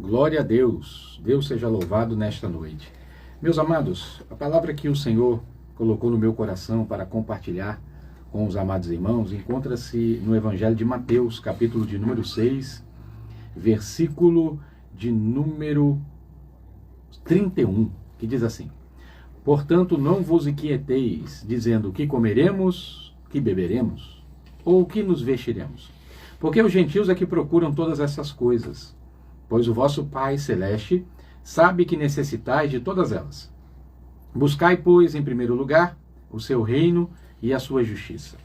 Glória a Deus. Deus seja louvado nesta noite. Meus amados, a palavra que o Senhor colocou no meu coração para compartilhar com os amados irmãos encontra-se no Evangelho de Mateus, capítulo de número 6, versículo de número 31, que diz assim: Portanto, não vos inquieteis, dizendo que comeremos, que beberemos, ou que nos vestiremos. Porque os gentios é que procuram todas essas coisas, pois o vosso Pai Celeste sabe que necessitais de todas elas. Buscai, pois, em primeiro lugar, o seu reino e a sua justiça,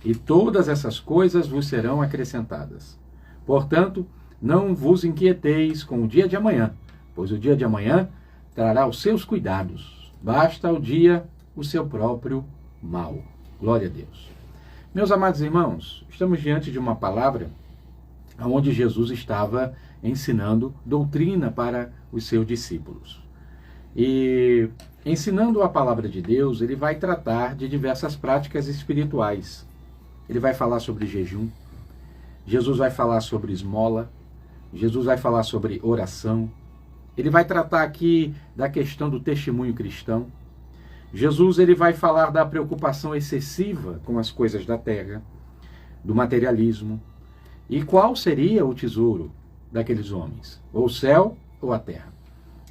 e todas essas coisas vos serão acrescentadas. Portanto, não vos inquieteis com o dia de amanhã, pois o dia de amanhã trará os seus cuidados. Basta ao dia o seu próprio mal. Glória a Deus. Meus amados irmãos, estamos diante de uma palavra onde Jesus estava ensinando doutrina para os seus discípulos. E ensinando a palavra de Deus, ele vai tratar de diversas práticas espirituais. Ele vai falar sobre jejum, Jesus vai falar sobre esmola, Jesus vai falar sobre oração, ele vai tratar aqui da questão do testemunho cristão. Jesus ele vai falar da preocupação excessiva com as coisas da terra, do materialismo, e qual seria o tesouro daqueles homens, ou o céu ou a terra.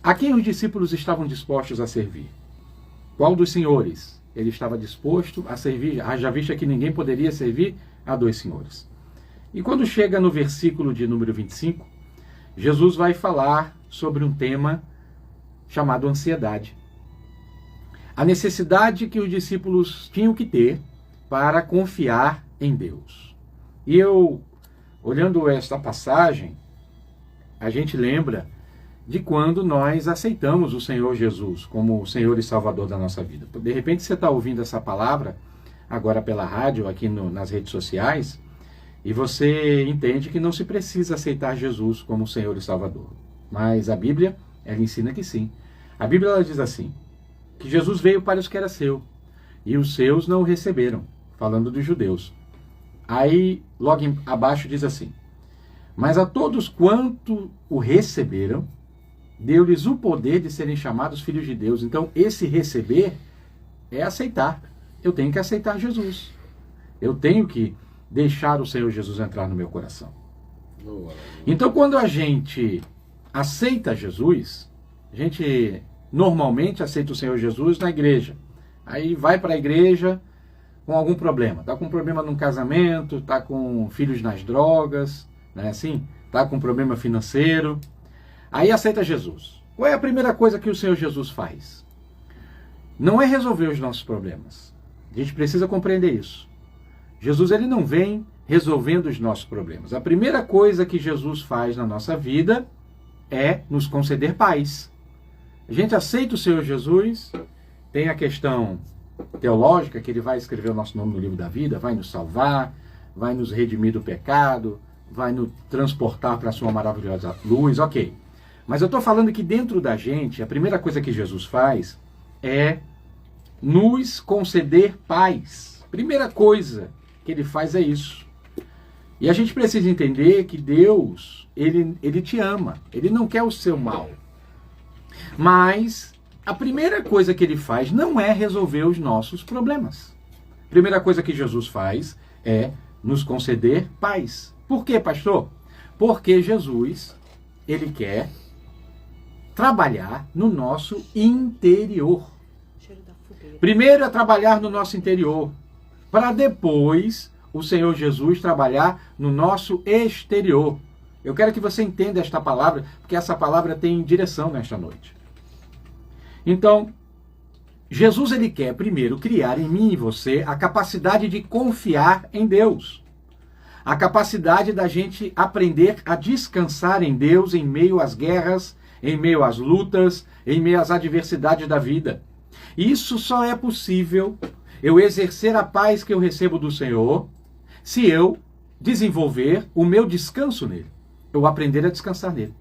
A quem os discípulos estavam dispostos a servir? Qual dos senhores ele estava disposto a servir? Já vista que ninguém poderia servir a dois senhores. E quando chega no versículo de número 25, Jesus vai falar sobre um tema chamado ansiedade. A necessidade que os discípulos tinham que ter para confiar em Deus. E eu, olhando esta passagem, a gente lembra de quando nós aceitamos o Senhor Jesus como o Senhor e Salvador da nossa vida. De repente você está ouvindo essa palavra agora pela rádio, aqui nas redes sociais, e você entende que não se precisa aceitar Jesus como o Senhor e Salvador. Mas a Bíblia, ela ensina que sim. A Bíblia ela diz assim, que Jesus veio para os que era seu, e os seus não o receberam, falando dos judeus. Aí, logo abaixo diz assim, mas a todos quanto o receberam, deu-lhes o poder de serem chamados filhos de Deus. Então, esse receber é aceitar. Eu tenho que aceitar Jesus. Eu tenho que deixar o Senhor Jesus entrar no meu coração. Então, quando a gente aceita Jesus, a gente normalmente aceita o Senhor Jesus na igreja. Aí vai para a igreja com algum problema. Está com problema no casamento, está com filhos nas drogas, não é assim? Está com problema financeiro. Aí aceita Jesus. Qual é a primeira coisa que o Senhor Jesus faz? Não é resolver os nossos problemas. A gente precisa compreender isso. Jesus ele não vem resolvendo os nossos problemas. A primeira coisa que Jesus faz na nossa vida é nos conceder paz. A gente aceita o Senhor Jesus, tem a questão teológica, que ele vai escrever o nosso nome no livro da vida, vai nos salvar, vai nos redimir do pecado, vai nos transportar para a sua maravilhosa luz, ok. Mas eu estou falando que dentro da gente, a primeira coisa que Jesus faz é nos conceder paz. Primeira coisa que ele faz é isso. E a gente precisa entender que Deus, ele te ama, ele não quer o seu mal. Mas a primeira coisa que ele faz não é resolver os nossos problemas. A primeira coisa que Jesus faz é nos conceder paz. Por quê, pastor? Porque Jesus, ele quer trabalhar no nosso interior. Primeiro é trabalhar no nosso interior, para depois o Senhor Jesus trabalhar no nosso exterior. Eu quero que você entenda esta palavra, porque essa palavra tem direção nesta noite. Então, Jesus ele quer primeiro criar em mim e você a capacidade de confiar em Deus. A capacidade da gente aprender a descansar em Deus em meio às guerras, em meio às lutas, em meio às adversidades da vida. Isso só é possível eu exercer a paz que eu recebo do Senhor se eu desenvolver o meu descanso nele. Eu aprender a descansar nele.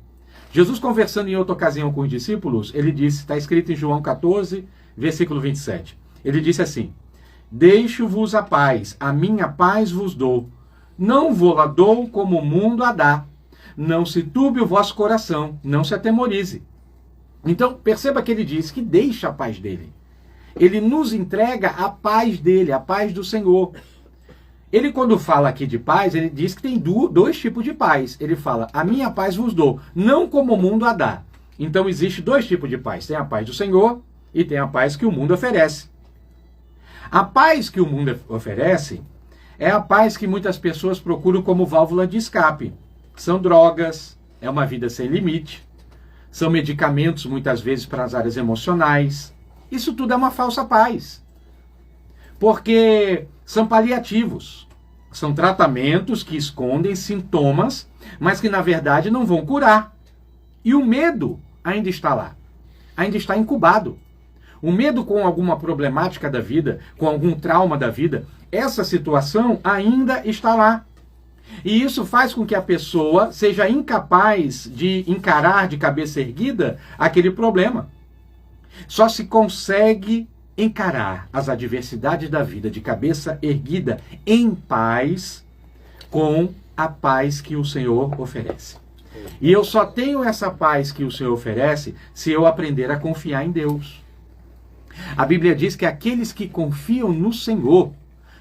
Jesus, conversando em outra ocasião com os discípulos, ele disse, está escrito em João 14, versículo 27. Ele disse assim, deixo-vos a minha paz vos dou. Não vou-la dou como o mundo a dá. não se turbe o vosso coração, não se atemorize. Então, perceba que ele diz que deixa a paz dele. Ele nos entrega a paz dele, a paz do Senhor. Ele, quando fala aqui de paz, ele diz que tem dois tipos de paz. Ele fala, a minha paz vos dou, não como o mundo a dá. Então, existe dois tipos de paz. Tem a paz do Senhor e tem a paz que o mundo oferece. A paz que o mundo oferece é a paz que muitas pessoas procuram como válvula de escape. São drogas, é uma vida sem limite, são medicamentos muitas vezes para as áreas emocionais. Isso tudo é uma falsa paz. Porque são paliativos. São tratamentos que escondem sintomas, mas que na verdade não vão curar. E o medo ainda está lá. Ainda está incubado. O medo com alguma problemática da vida, com algum trauma da vida, essa situação ainda está lá. E isso faz com que a pessoa seja incapaz de encarar de cabeça erguida aquele problema. Só se consegue encarar as adversidades da vida de cabeça erguida em paz, com a paz que o Senhor oferece. E eu só tenho essa paz que o Senhor oferece se eu aprender a confiar em Deus. A Bíblia diz que aqueles que confiam no Senhor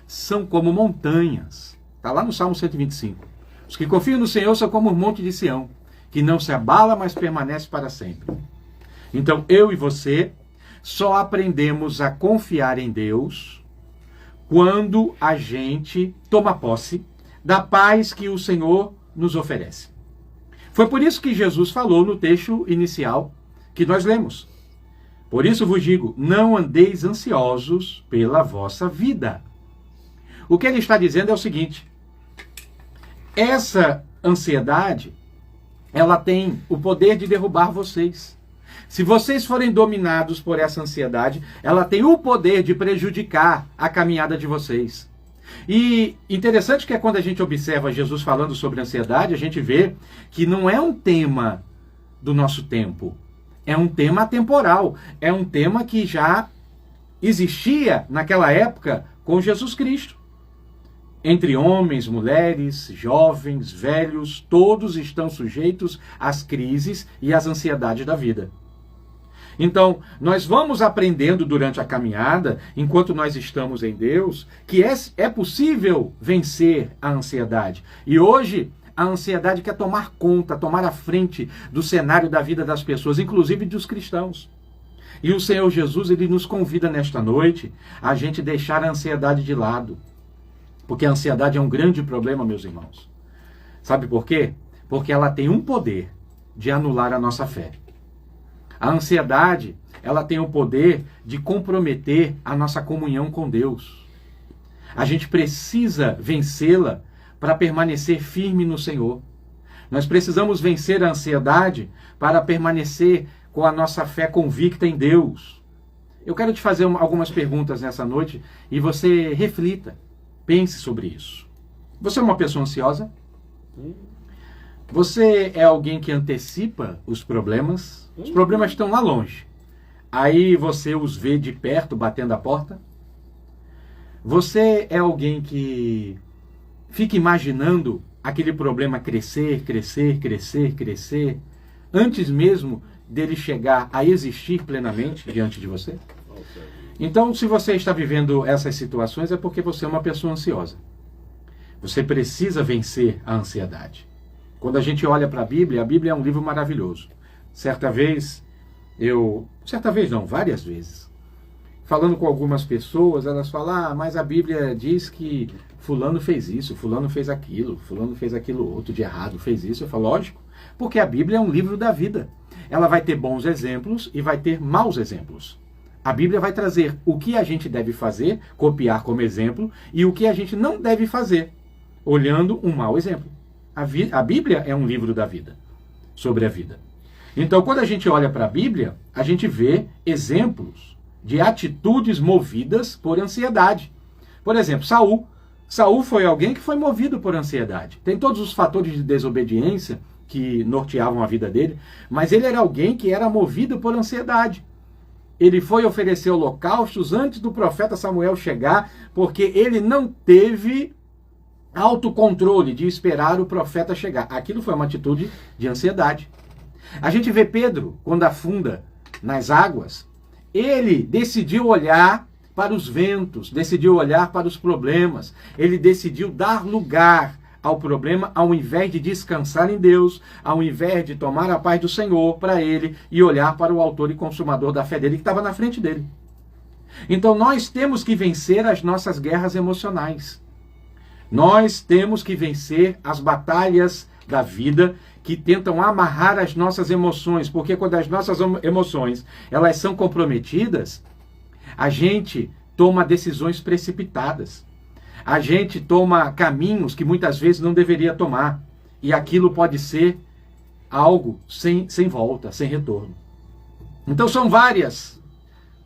são como montanhas. Está lá no Salmo 125. Os que confiam no Senhor são como o monte de Sião, que não se abala, mas permanece para sempre. Então, eu e você só aprendemos a confiar em Deus quando a gente toma posse da paz que o Senhor nos oferece. Foi por isso que Jesus falou no texto inicial que nós lemos. Por isso vos digo, não andeis ansiosos pela vossa vida. O que ele está dizendo é o seguinte: essa ansiedade, ela tem o poder de derrubar vocês. Se vocês forem dominados por essa ansiedade, ela tem o poder de prejudicar a caminhada de vocês. E interessante que é quando a gente observa Jesus falando sobre ansiedade, a gente vê que não é um tema do nosso tempo. É um tema atemporal. É um tema que já existia naquela época com Jesus Cristo. Entre homens, mulheres, jovens, velhos, todos estão sujeitos às crises e às ansiedades da vida. Então, nós vamos aprendendo durante a caminhada, enquanto nós estamos em Deus, que é possível vencer a ansiedade. E hoje, a ansiedade quer tomar conta, tomar a frente do cenário da vida das pessoas, inclusive dos cristãos. E o Senhor Jesus, ele nos convida nesta noite a gente deixar a ansiedade de lado. Porque a ansiedade é um grande problema, meus irmãos. Sabe por quê? Porque ela tem um poder de anular a nossa fé. A ansiedade, ela tem o poder de comprometer a nossa comunhão com Deus. A gente precisa vencê-la para permanecer firme no Senhor. Nós precisamos vencer a ansiedade para permanecer com a nossa fé convicta em Deus. Eu quero te fazer algumas perguntas nessa noite e você reflita, pense sobre isso. Você é uma pessoa ansiosa? Você é alguém que antecipa os problemas? Os problemas estão lá longe. Aí você os vê de perto, batendo a porta? Você é alguém que fica imaginando aquele problema crescer, crescer, crescer, crescer, antes mesmo dele chegar a existir plenamente diante de você? Então, se você está vivendo essas situações, é porque você é uma pessoa ansiosa. Você precisa vencer a ansiedade. Quando a gente olha para a Bíblia é um livro maravilhoso. Várias vezes, falando com algumas pessoas, elas falam, mas a Bíblia diz que fulano fez isso, fulano fez aquilo outro de errado, fez isso. Eu falo, lógico, porque a Bíblia é um livro da vida. Ela vai ter bons exemplos e vai ter maus exemplos. A Bíblia vai trazer o que a gente deve fazer, copiar como exemplo, e o que a gente não deve fazer, olhando um mau exemplo. A Bíblia é um livro da vida, sobre a vida. Então, quando a gente olha para a Bíblia, a gente vê exemplos de atitudes movidas por ansiedade. Por exemplo, Saul. Saul foi alguém que foi movido por ansiedade. Tem todos os fatores de desobediência que norteavam a vida dele, mas ele era alguém que era movido por ansiedade. Ele foi oferecer holocaustos antes do profeta Samuel chegar, porque ele não teve autocontrole de esperar o profeta chegar. Aquilo foi uma atitude de ansiedade. A gente vê Pedro, quando afunda nas águas, ele decidiu olhar para os ventos, decidiu olhar para os problemas, ele decidiu dar lugar ao problema ao invés de descansar em Deus, ao invés de tomar a paz do Senhor para ele e olhar para o autor e consumador da fé dele que estava na frente dele. Então nós temos que vencer as nossas guerras emocionais. Nós temos que vencer as batalhas da vida que tentam amarrar as nossas emoções, porque quando as nossas emoções elas são comprometidas, a gente toma decisões precipitadas. A gente toma caminhos que muitas vezes não deveria tomar. E aquilo pode ser algo sem volta, sem retorno. Então são várias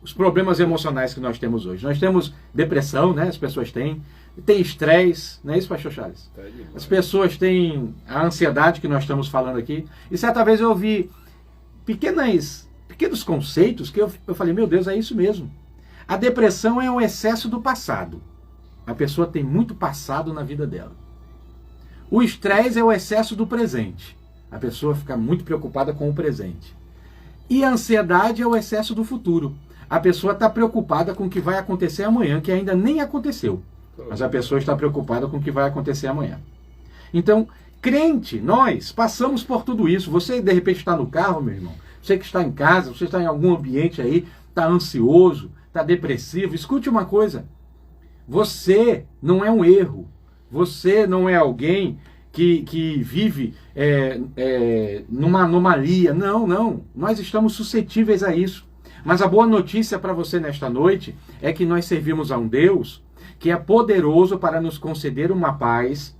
os problemas emocionais que nós temos hoje. Nós temos depressão, né? As pessoas têm. Tem estresse, não é isso, pastor Charles? As pessoas têm a ansiedade que nós estamos falando aqui. E certa vez eu ouvi pequenos conceitos que eu falei, meu Deus, é isso mesmo. A depressão é um excesso do passado. A pessoa tem muito passado na vida dela. O estresse é o excesso do presente. A pessoa fica muito preocupada com o presente. E a ansiedade é o excesso do futuro. A pessoa está preocupada com o que vai acontecer amanhã, que ainda nem aconteceu. Mas a pessoa está preocupada com o que vai acontecer amanhã. Então, crente, nós passamos por tudo isso. Você, de repente, está no carro, meu irmão. Você que está em casa, você está em algum ambiente aí, está ansioso, está depressivo. Escute uma coisa. Você não é um erro. Você não é alguém que vive numa anomalia. Não. Nós estamos suscetíveis a isso. Mas a boa notícia para você nesta noite é que nós servimos a um Deus que é poderoso para nos conceder uma paz,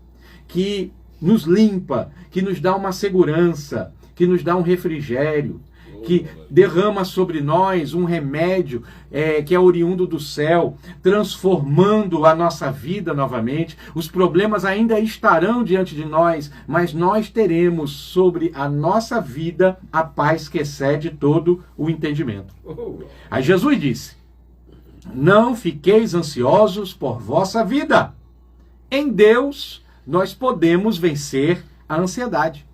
que nos limpa, que nos dá uma segurança, que nos dá um refrigério, que derrama sobre nós um remédio que é oriundo do céu, transformando a nossa vida novamente. Os problemas ainda estarão diante de nós, mas nós teremos sobre a nossa vida a paz que excede todo o entendimento. Aí Jesus disse, não fiqueis ansiosos por vossa vida. Em Deus, nós podemos vencer a ansiedade.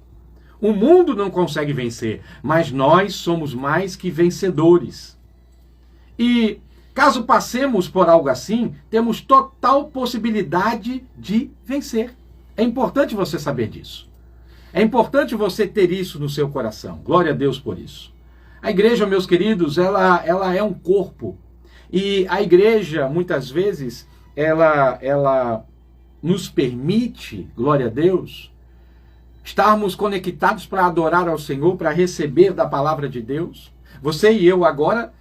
O mundo não consegue vencer, mas nós somos mais que vencedores. E caso passemos por algo assim, temos total possibilidade de vencer. É importante você saber disso. É importante você ter isso no seu coração. Glória a Deus por isso. A igreja, meus queridos, ela é um corpo. E a igreja, muitas vezes, ela nos permite, glória a Deus, estarmos conectados para adorar ao Senhor, para receber da palavra de Deus. Você e eu agora,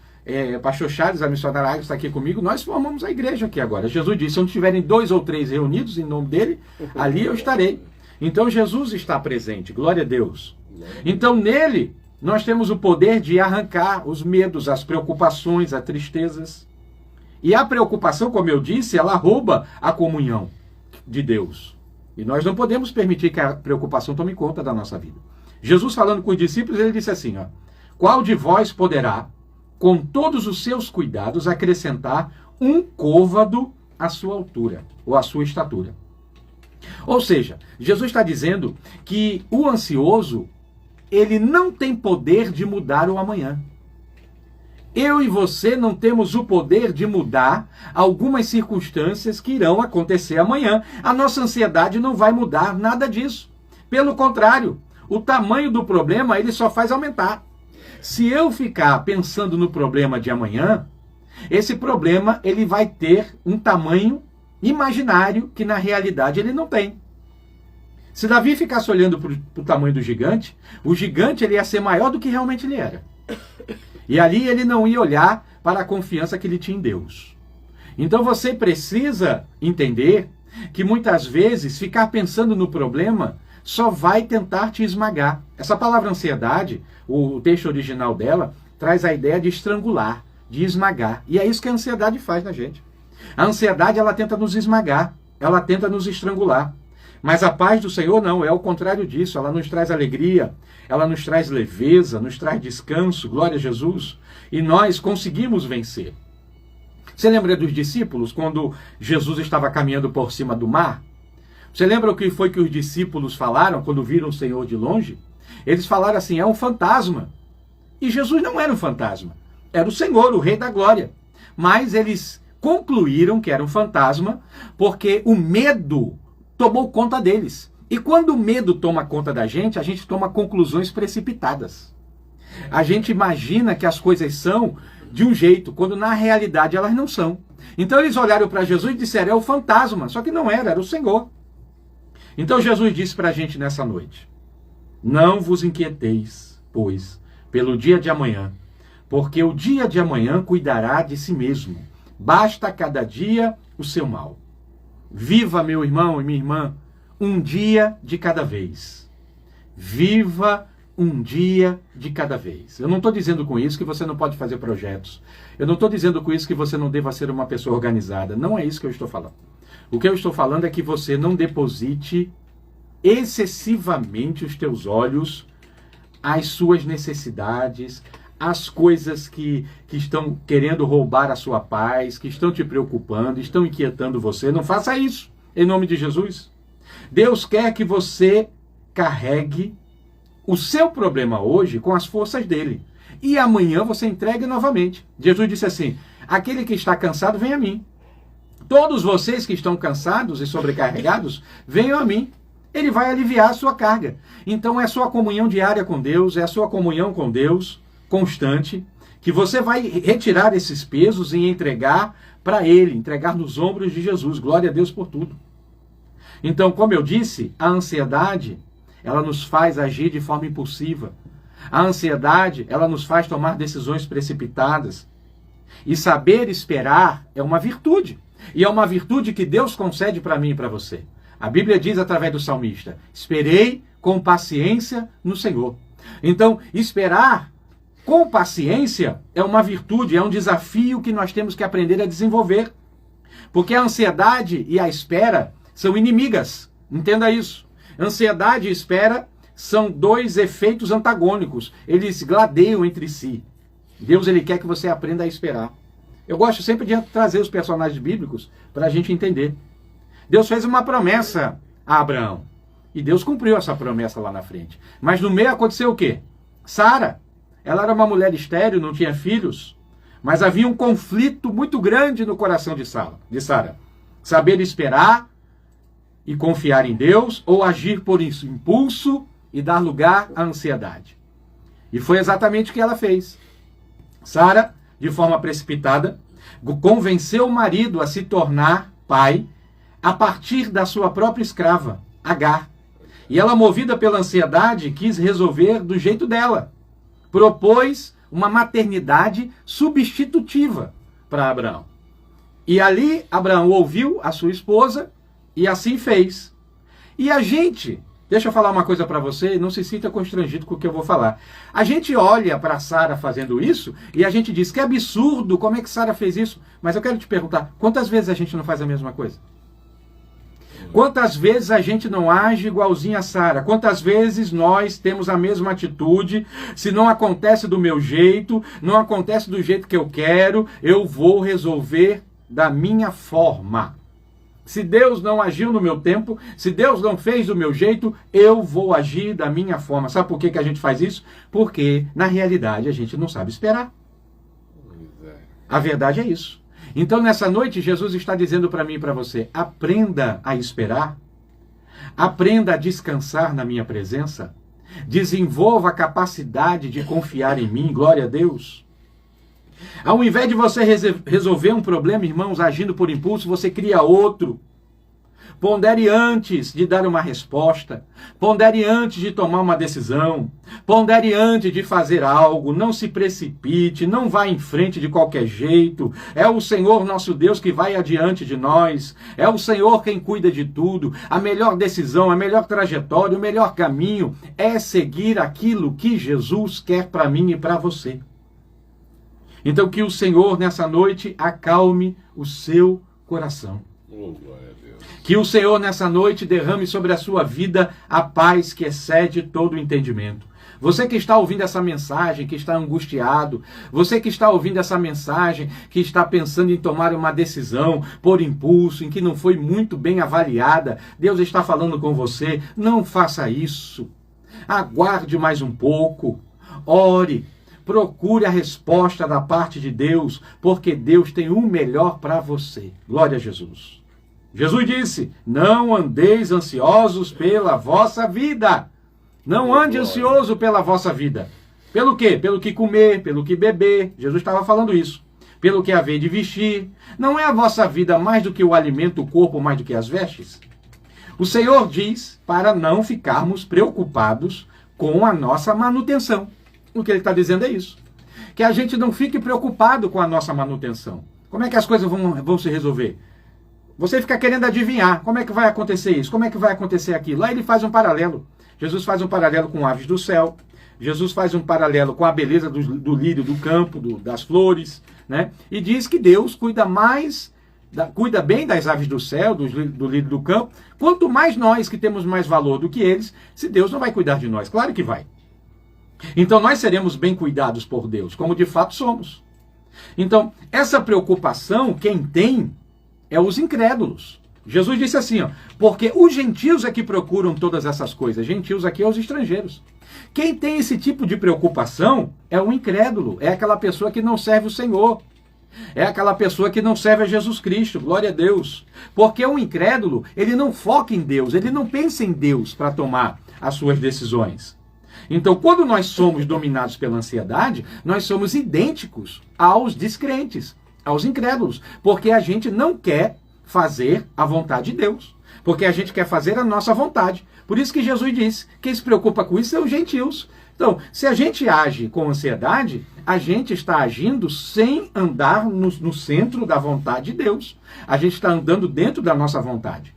pastor Charles, a missionária Águia está aqui comigo, nós formamos a igreja aqui agora. Jesus disse, se onde tiverem 2 ou 3 reunidos em nome dele, ali eu estarei. Então Jesus está presente, glória a Deus. Então nele, nós temos o poder de arrancar os medos, as preocupações, as tristezas. E a preocupação, como eu disse, ela rouba a comunhão de Deus. E nós não podemos permitir que a preocupação tome conta da nossa vida. Jesus falando com os discípulos, ele disse assim, qual de vós poderá, com todos os seus cuidados, acrescentar um côvado à sua altura, ou à sua estatura? Ou seja, Jesus está dizendo que o ansioso, ele não tem poder de mudar o amanhã. Eu e você não temos o poder de mudar algumas circunstâncias que irão acontecer amanhã. A nossa ansiedade não vai mudar nada disso. Pelo contrário, o tamanho do problema ele só faz aumentar. Se eu ficar pensando no problema de amanhã, esse problema ele vai ter um tamanho imaginário que na realidade ele não tem. Se Davi ficasse olhando para o tamanho do gigante, o gigante ele ia ser maior do que realmente ele era. E ali ele não ia olhar para a confiança que ele tinha em Deus. Então você precisa entender que muitas vezes ficar pensando no problema só vai tentar te esmagar. Essa palavra ansiedade, o texto original dela, traz a ideia de estrangular, de esmagar. E é isso que a ansiedade faz na gente. A ansiedade ela tenta nos esmagar, ela tenta nos estrangular. Mas a paz do Senhor não, é o contrário disso. Ela nos traz alegria, ela nos traz leveza, nos traz descanso, glória a Jesus. E nós conseguimos vencer. Você lembra dos discípulos quando Jesus estava caminhando por cima do mar? Você lembra o que foi que os discípulos falaram quando viram o Senhor de longe? Eles falaram assim, é um fantasma. E Jesus não era um fantasma, era o Senhor, o Rei da Glória. Mas eles concluíram que era um fantasma porque o medo tomou conta deles. E quando o medo toma conta da gente, a gente toma conclusões precipitadas. A gente imagina que as coisas são de um jeito, quando na realidade elas não são. Então eles olharam para Jesus e disseram, é o fantasma, só que não era, era o Senhor. Então Jesus disse para a gente nessa noite, não vos inquieteis, pois, pelo dia de amanhã, porque o dia de amanhã cuidará de si mesmo. Basta cada dia o seu mal. Viva, meu irmão e minha irmã, um dia de cada vez. Viva um dia de cada vez. Eu não estou dizendo com isso que você não pode fazer projetos. Eu não estou dizendo com isso que você não deva ser uma pessoa organizada. Não é isso que eu estou falando. O que eu estou falando é que você não deposite excessivamente os teus olhos às suas necessidades, às coisas que estão querendo roubar a sua paz, que estão te preocupando, estão inquietando você. Não faça isso, em nome de Jesus. Deus quer que você carregue o seu problema hoje com as forças dele. E amanhã você entregue novamente. Jesus disse assim, aquele que está cansado, vem a mim. Todos vocês que estão cansados e sobrecarregados, venham a mim. Ele vai aliviar a sua carga. Então é a sua comunhão diária com Deus, é a sua comunhão com Deus constante, que você vai retirar esses pesos e entregar para Ele, entregar nos ombros de Jesus. Glória a Deus por tudo. Então, como eu disse, a ansiedade, ela nos faz agir de forma impulsiva. A ansiedade, ela nos faz tomar decisões precipitadas. E saber esperar é uma virtude. E é uma virtude que Deus concede para mim e para você. A Bíblia diz através do salmista, esperei com paciência no Senhor. Então, esperar com paciência é uma virtude, é um desafio que nós temos que aprender a desenvolver. Porque a ansiedade e a espera são inimigas. Entenda isso. Ansiedade e espera são dois efeitos antagônicos. Eles gladeiam entre si. Deus, ele quer que você aprenda a esperar. Eu gosto sempre de trazer os personagens bíblicos para a gente entender. Deus fez uma promessa a Abraão. E Deus cumpriu essa promessa lá na frente. Mas no meio aconteceu o quê? Sara, ela era uma mulher estéril, não tinha filhos. Mas havia um conflito muito grande no coração de Sara. Saber esperar e confiar em Deus, ou agir por isso, impulso e dar lugar à ansiedade. E foi exatamente o que ela fez. Sara, de forma precipitada, convenceu o marido a se tornar pai a partir da sua própria escrava, Agar. E ela, movida pela ansiedade, quis resolver do jeito dela. Propôs uma maternidade substitutiva para Abraão. E ali, Abraão ouviu a sua esposa e assim fez. E a gente, deixa eu falar uma coisa para você, não se sinta constrangido com o que eu vou falar. A gente olha para Sara fazendo isso e a gente diz que absurdo, como é que Sara fez isso? Mas eu quero te perguntar, quantas vezes a gente não faz a mesma coisa? Quantas vezes a gente não age igualzinho a Sara? Quantas vezes nós temos a mesma atitude? Se não acontece do meu jeito, não acontece do jeito que eu quero, eu vou resolver da minha forma. Se Deus não agiu no meu tempo, se Deus não fez do meu jeito, eu vou agir da minha forma. Sabe por que a gente faz isso? Porque, na realidade, a gente não sabe esperar. A verdade é isso. Então, nessa noite, Jesus está dizendo para mim e para você, aprenda a esperar, aprenda a descansar na minha presença, desenvolva a capacidade de confiar em mim, glória a Deus. Ao invés de você resolver um problema, irmãos, agindo por impulso, você cria outro. Pondere antes de dar uma resposta. Pondere antes de tomar uma decisão. Pondere antes de fazer algo. Não se precipite, não vá em frente de qualquer jeito. É o Senhor nosso Deus que vai adiante de nós. É o Senhor quem cuida de tudo. A melhor decisão, a melhor trajetória, o melhor caminho é seguir aquilo que Jesus quer para mim e para você. Então que o Senhor nessa noite acalme o seu coração. Que o Senhor nessa noite derrame sobre a sua vida a paz que excede todo o entendimento. Você que está ouvindo essa mensagem, que está angustiado, você que está ouvindo essa mensagem, que está pensando em tomar uma decisão por impulso, em que não foi muito bem avaliada, Deus está falando com você, não faça isso. Aguarde mais um pouco, ore, procure a resposta da parte de Deus, porque Deus tem o melhor para você. Glória a Jesus. Jesus disse, não andeis ansiosos pela vossa vida. Não ande ansioso pela vossa vida. Pelo quê? Pelo que comer, pelo que beber. Jesus estava falando isso. Pelo que haver de vestir. Não é a vossa vida mais do que o alimento, o corpo mais do que as vestes? O Senhor diz para não ficarmos preocupados com a nossa manutenção. O que ele está dizendo é isso. Que a gente não fique preocupado com a nossa manutenção. Como é que as coisas vão se resolver? Você fica querendo adivinhar. Como é que vai acontecer isso? Como é que vai acontecer aquilo? Lá ele faz um paralelo. Jesus faz um paralelo com aves do céu. Jesus faz um paralelo com a beleza do lírio do campo, das flores, né? E diz que Deus cuida bem das aves do céu, do lírio do campo. Quanto mais nós que temos mais valor do que eles, se Deus não vai cuidar de nós. Claro que vai. Então nós seremos bem cuidados por Deus, como de fato somos. Então, essa preocupação, quem tem, é os incrédulos. Jesus disse assim, ó, porque os gentios é que procuram todas essas coisas. Gentios aqui é os estrangeiros. Quem tem esse tipo de preocupação é o incrédulo, é aquela pessoa que não serve o Senhor. É aquela pessoa que não serve a Jesus Cristo, glória a Deus. Porque o incrédulo, ele não foca em Deus, ele não pensa em Deus para tomar as suas decisões. Então, quando nós somos dominados pela ansiedade, nós somos idênticos aos descrentes, aos incrédulos, porque a gente não quer fazer a vontade de Deus, porque a gente quer fazer a nossa vontade. Por isso que Jesus disse, quem se preocupa com isso são os gentios. Então, se a gente age com ansiedade, a gente está agindo sem andar no centro da vontade de Deus. A gente está andando dentro da nossa vontade.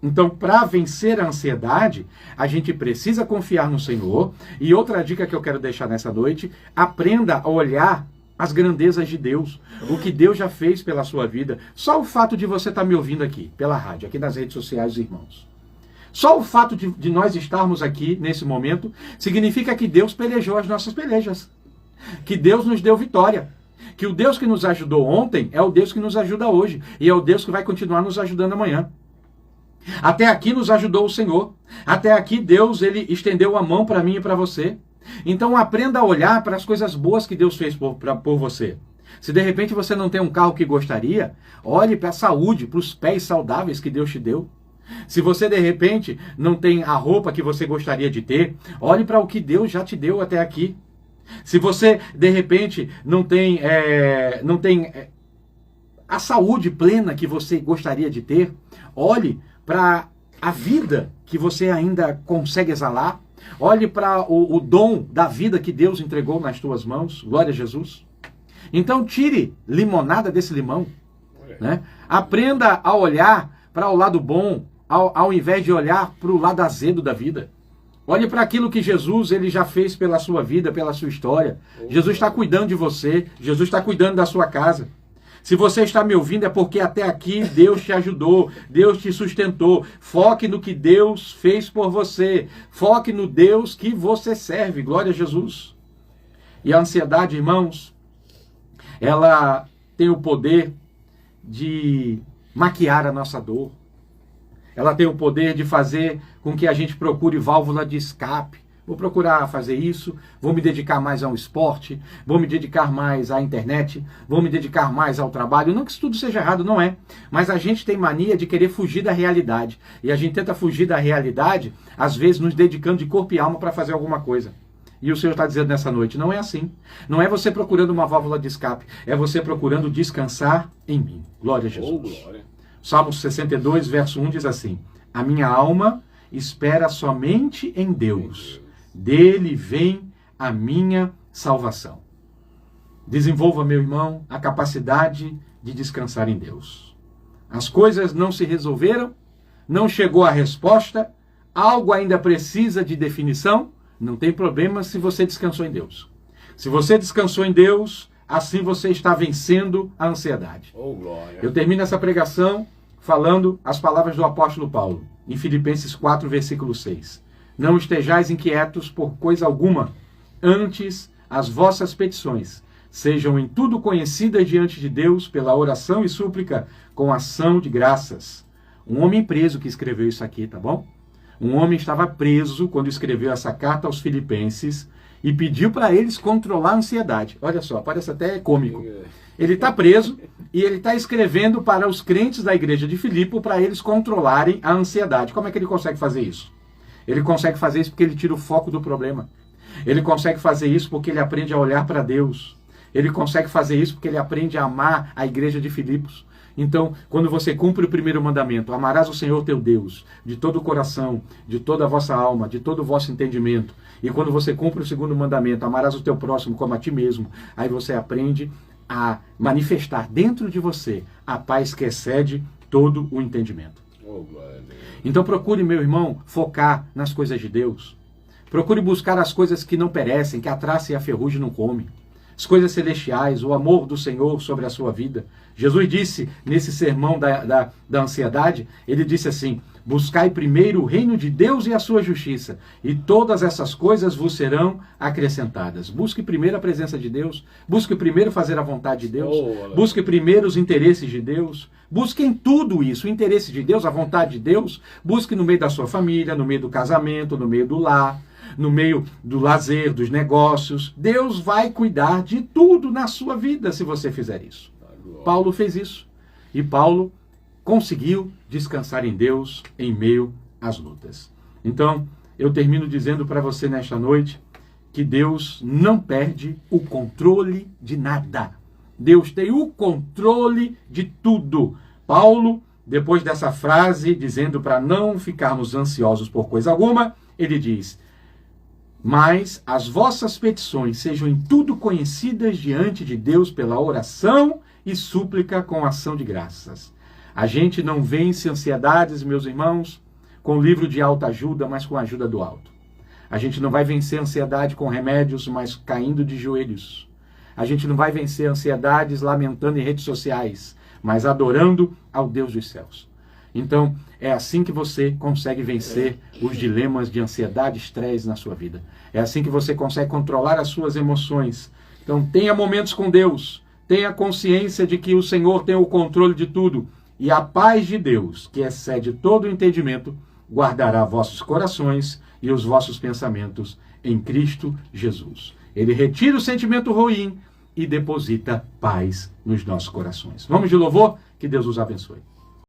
Então, para vencer a ansiedade, a gente precisa confiar no Senhor. E outra dica que eu quero deixar nessa noite, aprenda a olhar as grandezas de Deus, o que Deus já fez pela sua vida. Só o fato de você estar me ouvindo aqui, pela rádio, aqui nas redes sociais, irmãos. Só o fato de nós estarmos aqui nesse momento significa que Deus pelejou as nossas pelejas. Que Deus nos deu vitória. Que o Deus que nos ajudou ontem é o Deus que nos ajuda hoje. E é o Deus que vai continuar nos ajudando amanhã. Até aqui nos ajudou o Senhor. Até aqui Deus, ele estendeu a mão para mim e para você. Então aprenda a olhar para as coisas boas que Deus fez por você. Se de repente você não tem um carro que gostaria, olhe para a saúde, para os pés saudáveis que Deus te deu. Se você de repente não tem a roupa que você gostaria de ter, olhe para o que Deus já te deu até aqui. Se você de repente não tem a saúde plena que você gostaria de ter, olhe para a vida que você ainda consegue exalar. Olhe para o dom da vida que Deus entregou nas tuas mãos. Glória a Jesus. Então tire limonada desse limão. Né? Aprenda a olhar para o lado bom, ao invés de olhar para o lado azedo da vida. Olhe para aquilo que Jesus ele já fez pela sua vida, pela sua história. Jesus está cuidando de você. Jesus está cuidando da sua casa. Se você está me ouvindo é porque até aqui Deus te ajudou, Deus te sustentou. Foque no que Deus fez por você. Foque no Deus que você serve. Glória a Jesus. E a ansiedade, irmãos, ela tem o poder de maquiar a nossa dor. Ela tem o poder de fazer com que a gente procure válvula de escape. Vou procurar fazer isso, vou me dedicar mais ao esporte, vou me dedicar mais à internet, vou me dedicar mais ao trabalho. Não que isso tudo seja errado, não é. Mas a gente tem mania de querer fugir da realidade. E a gente tenta fugir da realidade, às vezes nos dedicando de corpo e alma para fazer alguma coisa. E o Senhor está dizendo nessa noite, não é assim. Não é você procurando uma válvula de escape, é você procurando descansar em mim. Glória a Jesus. Oh, glória. Salmo 62, verso 1 diz assim, a minha alma espera somente em Deus. Dele vem a minha salvação. Desenvolva, meu irmão, a capacidade de descansar em Deus. As coisas não se resolveram, não chegou a resposta, algo ainda precisa de definição, não tem problema se você descansou em Deus. Se você descansou em Deus, assim você está vencendo a ansiedade. Oh, glória. Eu termino essa pregação falando as palavras do apóstolo Paulo, em Filipenses 4, versículo 6. Não estejais inquietos por coisa alguma, Antes, as vossas petições sejam em tudo conhecidas diante de Deus pela oração e súplica com ação de graças. Um homem preso que escreveu isso aqui, tá bom? Um homem estava preso quando escreveu essa carta aos Filipenses e pediu para eles controlar a ansiedade. Olha só, parece até cômico. Ele está preso e ele está escrevendo para os crentes da igreja de Filipe para eles controlarem a ansiedade. Como é que ele consegue fazer isso? Ele consegue fazer isso porque ele tira o foco do problema. Ele consegue fazer isso porque ele aprende a olhar para Deus. Ele consegue fazer isso porque ele aprende a amar a igreja de Filipos. Então, quando você cumpre o primeiro mandamento, amarás o Senhor teu Deus de todo o coração, de toda a vossa alma, de todo o vosso entendimento. E quando você cumpre o segundo mandamento, amarás o teu próximo como a ti mesmo, aí você aprende a manifestar dentro de você a paz que excede todo o entendimento. Então procure, meu irmão, focar nas coisas de Deus. Procure buscar as coisas que não perecem, que a traça e a ferrugem não comem. As coisas celestiais, o amor do Senhor sobre a sua vida. Jesus disse nesse sermão da ansiedade, ele disse assim: buscai primeiro o reino de Deus e a sua justiça, e todas essas coisas vos serão acrescentadas. Busque primeiro a presença de Deus, busque primeiro fazer a vontade de Deus, busque primeiro os interesses de Deus, busque em tudo isso, o interesse de Deus, a vontade de Deus, busque no meio da sua família, no meio do casamento, no meio do lar, no meio do lazer, dos negócios. Deus vai cuidar de tudo na sua vida se você fizer isso. Paulo fez isso. E Paulo conseguiu descansar em Deus em meio às lutas. Então, eu termino dizendo para você nesta noite que Deus não perde o controle de nada. Deus tem o controle de tudo. Paulo, depois dessa frase, dizendo para não ficarmos ansiosos por coisa alguma, ele diz: mas as vossas petições sejam em tudo conhecidas diante de Deus pela oração e súplica com ação de graças. A gente não vence ansiedades, meus irmãos, com livro de autoajuda, mas com a ajuda do alto. A gente não vai vencer ansiedade com remédios, mas caindo de joelhos. A gente não vai vencer ansiedades lamentando em redes sociais, mas adorando ao Deus dos céus. Então, é assim que você consegue vencer os dilemas de ansiedade e estresse na sua vida. É assim que você consegue controlar as suas emoções. Então, tenha momentos com Deus. Tenha consciência de que o Senhor tem o controle de tudo. E a paz de Deus, que excede todo o entendimento, guardará vossos corações e os vossos pensamentos em Cristo Jesus. Ele retira o sentimento ruim e deposita paz nos nossos corações. Vamos de louvor? Que Deus os abençoe.